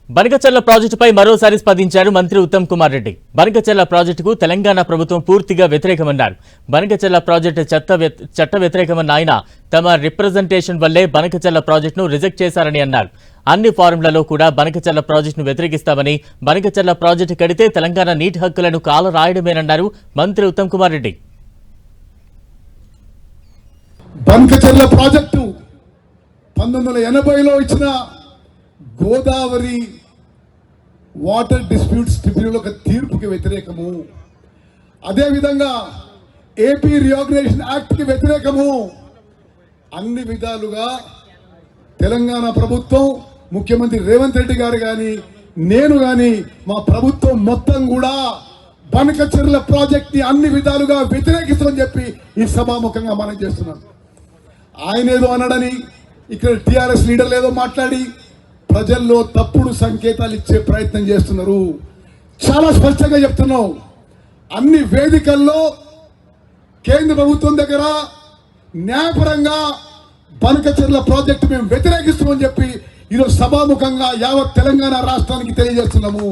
బనకచెర్ల ప్రాజెక్టుపై మరోసారి స్పందించారు మంత్రి ఉత్తమ్ కుమార్ రెడ్డి. బనకచెర్ల ప్రాజెక్టుకు తెలంగాణ ప్రభుత్వం పూర్తిగా వ్యతిరేకమన్నారు. బనకచెర్ల ప్రాజెక్టు చట్ట వ్యతిరేకమన్న ఆయన తమ రిప్రజెంటేషన్ వల్లే బనకచెర్ల ప్రాజెక్టును రిజెక్ట్ చేశారని అన్నారు. అన్ని ఫారంలలో కూడా బనకచెర్ల ప్రాజెక్టును వ్యతిరేకిస్తామని, బనకచెర్ల ప్రాజెక్టు కడితే తెలంగాణ నీటి హక్కులను కాల రాయడమేనన్నారు మంత్రి ఉత్తమ్ కుమార్ రెడ్డి. బనకచెర్ల ప్రాజెక్టు 1980లో ఇచ్చిన గోదావరి వాటర్ డిస్ప్యూట్స్ ట్రిబ్యునల్ ఒక తీర్పుకి వ్యతిరేకము, అదేవిధంగా ఏపీ రీఆర్గనైజేషన్ యాక్ట్కి వ్యతిరేకము. అన్ని విధాలుగా తెలంగాణ ప్రభుత్వం, ముఖ్యమంత్రి రేవంత్ రెడ్డి గారు కానీ, నేను కానీ, మా ప్రభుత్వం మొత్తం కూడా బనకచెర్ల ప్రాజెక్ట్ ని అన్ని విధాలుగా వ్యతిరేకిస్తామని చెప్పి ఈ సభాముఖంగా మనం చేస్తున్నాం. ఆయన ఏదో అనడని, ఇక్కడ టీఆర్ఎస్ లీడర్లు ఏదో మాట్లాడి ప్రజల్లో తప్పుడు సంకేతాలు ఇచ్చే ప్రయత్నం చేస్తున్నారు. చాలా స్పష్టంగా చెప్తున్నాం, అన్ని వేదికల్లో కేంద్ర ప్రభుత్వం దగ్గర న్యాయపరంగా బనకచెర్ల ప్రాజెక్టు మేము వ్యతిరేకిస్తామని చెప్పి ఈరోజు సభాముఖంగా యావత్ తెలంగాణ రాష్ట్రానికి తెలియజేస్తున్నాము.